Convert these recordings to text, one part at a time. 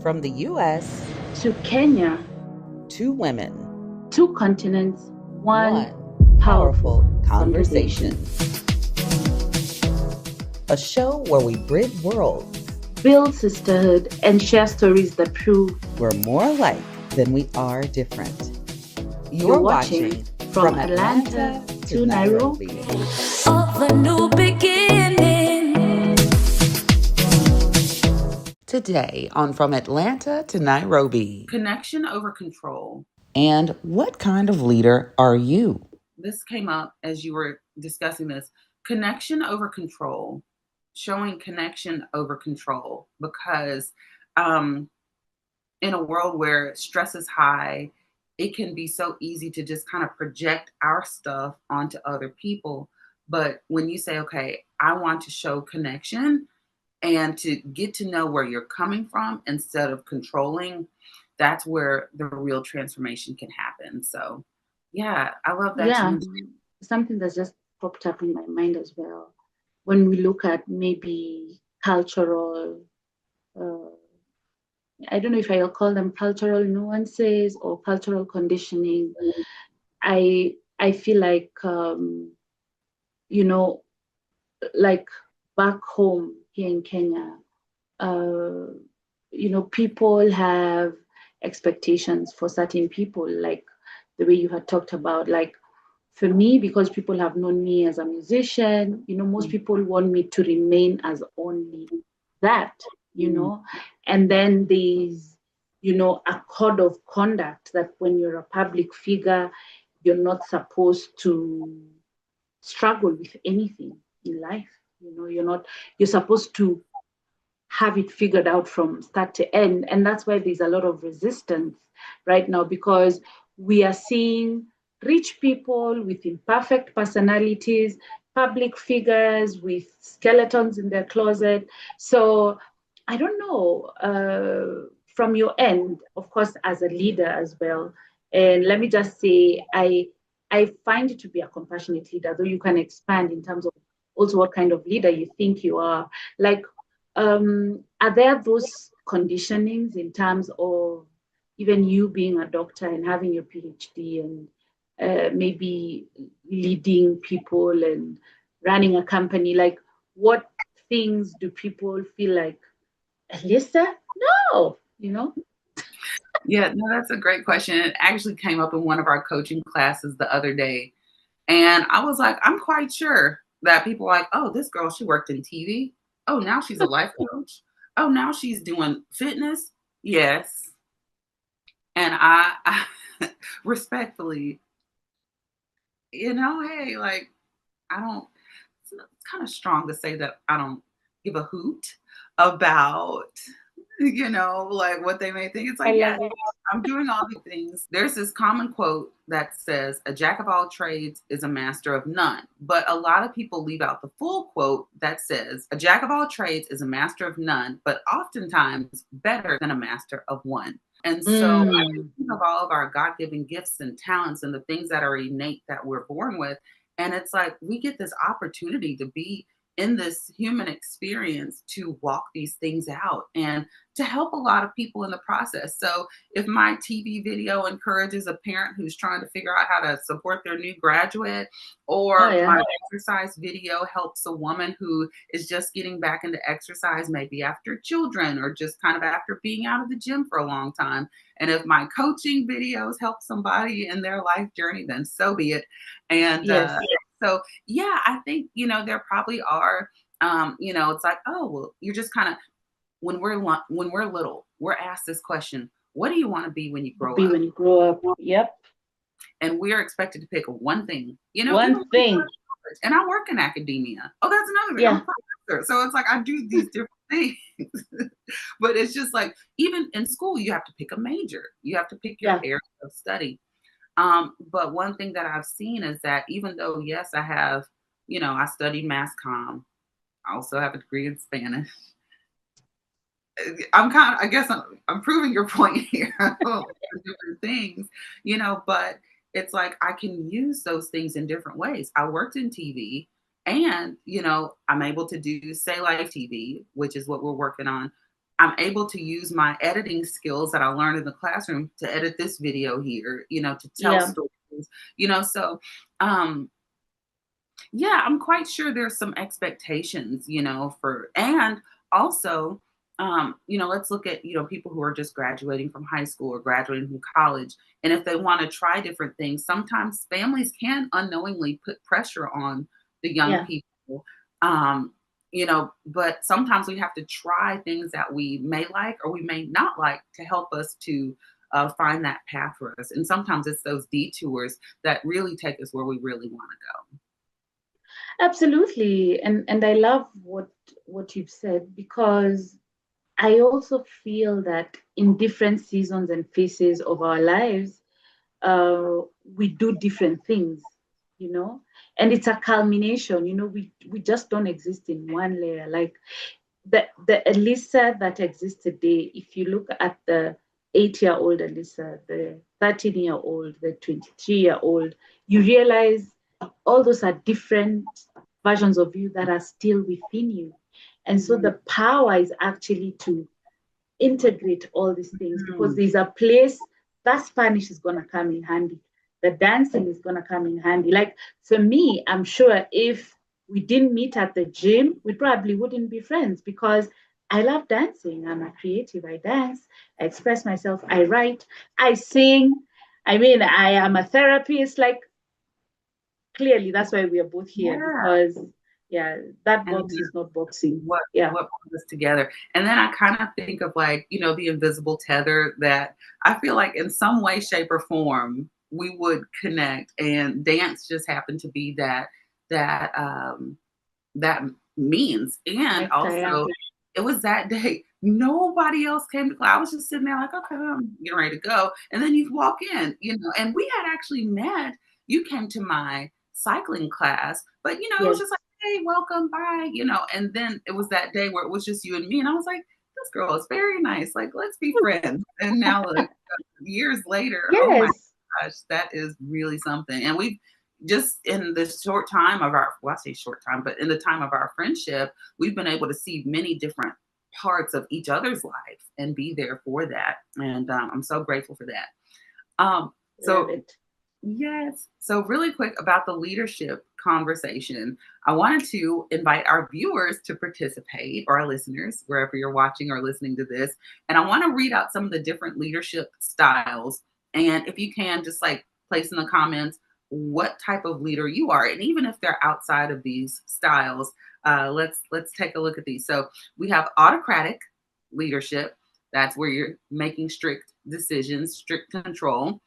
From the US to Kenya, to women, two continents, one one powerful powerful conversation. conversation. A show where we bridge worlds. Build sisterhood and share stories that prove We're more alike than we are different. You're watching from Atlanta to Nairobi. Of a new beginning. Today on From Atlanta to Nairobi. Connection over control. And what kind of leader are you? This came up as you were discussing this. Connection over control. Showing connection over control. Because in a world where stress is high, it can be so easy to just kind of project our stuff onto other people. But when you say, okay, I want to show connection and to get to know where you're coming from instead of controlling, that's where the real transformation can happen. So, yeah, I love that. Yeah, something that's just popped up in my mind as well. When we look at maybe cultural, I don't know if I'll call them cultural nuances or cultural conditioning. I feel like you know, like back home here in Kenya, people have expectations for certain people, like the way you had talked about. Like for me, because people have known me as a musician, most people want me to remain as only that, and then there's, a code of conduct that when you're a public figure, you're not supposed to struggle with anything in life. You're supposed to have it figured out from start to end. And that's why there's a lot of resistance right now, because we are seeing rich people with imperfect personalities, public figures with skeletons in their closet. So I don't know, from your end, of course, as a leader as well. And let me just say, I find it to be a compassionate leader, though you can expand in terms of also what kind of leader you think you are. Like, are there those conditionings in terms of even you being a doctor and having your PhD and maybe leading people and running a company? Like, what things do people feel like, Elyssa? No, Yeah, no, that's a great question. It actually came up in one of our coaching classes the other day. And I was like, I'm quite sure that people are like, oh, this girl, she worked in TV. Oh, now she's a life coach. Oh, now she's doing fitness. Yes. And I respectfully, hey, like, I don't, it's kind of strong to say that I don't give a hoot about, like what they may think. It's I like, yeah, love it. I'm doing all these things. There's this common quote that says, a jack of all trades is a master of none. But a lot of people leave out the full quote that says, a jack of all trades is a master of none, but oftentimes better than a master of one. And so I think of all of our God-given gifts and talents and the things that are innate that we're born with. And it's like we get this opportunity to be in this human experience to walk these things out and to help a lot of people in the process. So if my TV video encourages a parent who's trying to figure out how to support their new graduate, or my exercise video helps a woman who is just getting back into exercise, maybe after children or just kind of after being out of the gym for a long time. And if my coaching videos help somebody in their life journey, then so be it. And so, yeah, I think, there probably are, it's like, oh, well, you're just kind of, when we're little, we're asked this question, what do you want to be when you grow up? When you grow up. Yep. And we're expected to pick one thing, One thing. And I work in academia. Oh, that's another thing. Yeah. I'm a professor. So it's like, I do these different things. But it's just like, even in school, you have to pick a major. You have to pick your area of study. But one thing that I've seen is that even though, yes, I have, I studied mass comm. I also have a degree in Spanish. I guess I'm proving your point here. Different things, but it's like I can use those things in different ways. I worked in TV and, I'm able to do Say Life TV, which is what we're working on. I'm able to use my editing skills that I learned in the classroom to edit this video here, to tell Yeah. stories, so yeah, I'm quite sure there's some expectations, and also, let's look at, people who are just graduating from high school or graduating from college. And if they want to try different things, sometimes families can unknowingly put pressure on the young Yeah. people. But sometimes we have to try things that we may like or we may not like to help us to find that path for us. And sometimes it's those detours that really take us where we really want to go. Absolutely. And I love what you've said, because I also feel that in different seasons and phases of our lives, we do different things, and it's a culmination. We just don't exist in one layer. Like the Elyssa that exists today, if you look at the 8-year-old Elyssa, the 13-year-old, the 23-year-old, you realize all those are different versions of you that are still within you. And so the power is actually to integrate all these things, because there's a place that Spanish is going to come in handy. The dancing is going to come in handy. Like for me, I'm sure if we didn't meet at the gym, we probably wouldn't be friends, because I love dancing. I'm a creative. I dance, I express myself, I write, I sing. I mean, I am a therapist. Like clearly, that's why we are both here, because that box is not boxing. What put us together. And then I kind of think of like, the invisible tether that I feel like in some way, shape, or form we would connect. And dance just happened to be that means. And also it was that day. Nobody else came to class. I was just sitting there like, okay, I'm getting ready to go. And then you walk in, and we had actually met. You came to my cycling class, but it was just like, hey, welcome, bye, and then it was that day where it was just you and me, and I was like, this girl is very nice, like, let's be friends. And now years later, oh my gosh, that is really something. And we've just in the short time of I say short time, but in the time of our friendship, we've been able to see many different parts of each other's life and be there for that. And I'm so grateful for that. Yes. So really quick about the leadership conversation, I wanted to invite our viewers to participate, or our listeners, wherever you're watching or listening to this. And I want to read out some of the different leadership styles. And if you can, just like place in the comments what type of leader you are. And even if they're outside of these styles, let's take a look at these. So we have autocratic leadership. That's where you're making strict decisions, strict control.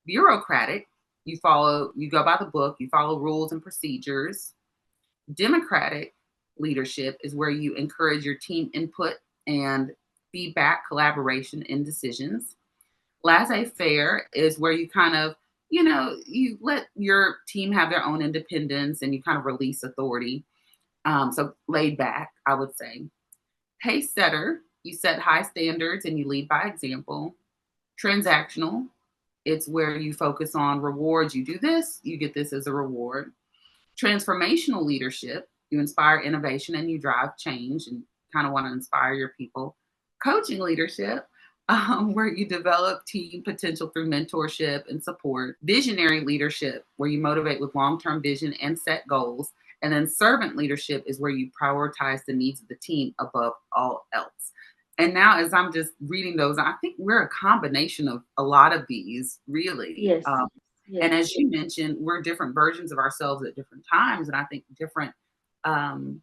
Bureaucratic, you go by the book, you follow rules and procedures. Democratic leadership is where you encourage your team input and feedback, collaboration, and decisions. Laissez-faire is where you kind of, you let your team have their own independence and you kind of release authority. So laid back, I would say. Pace setter, you set high standards and you lead by example. Transactional, it's where you focus on rewards. You do this, you get this as a reward. Transformational leadership, you inspire innovation and you drive change and kind of want to inspire your people. Coaching leadership, where you develop team potential through mentorship and support. Visionary leadership, where you motivate with long-term vision and set goals. And then servant leadership is where you prioritize the needs of the team above all else. And now as I'm just reading those, I think we're a combination of a lot of these, really. Yes. And as you mentioned, we're different versions of ourselves at different times. And I think different, when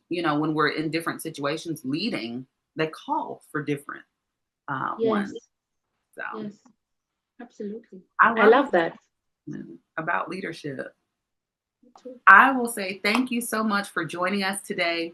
we're in different situations leading, they call for different ones. So, yes, absolutely. I love that. About leadership. I will say thank you so much for joining us today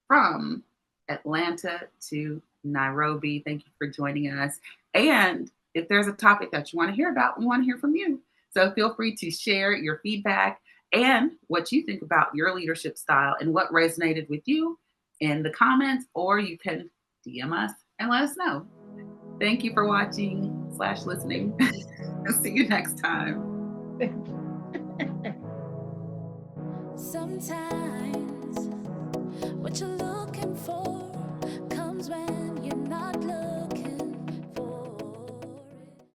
from Atlanta to Nairobi. Thank you for joining us. And if there's a topic that you want to hear about, we want to hear from you. So feel free to share your feedback and what you think about your leadership style and what resonated with you in the comments, or you can DM us and let us know. Thank you for watching / listening. See you next time. Sometimes what you're looking for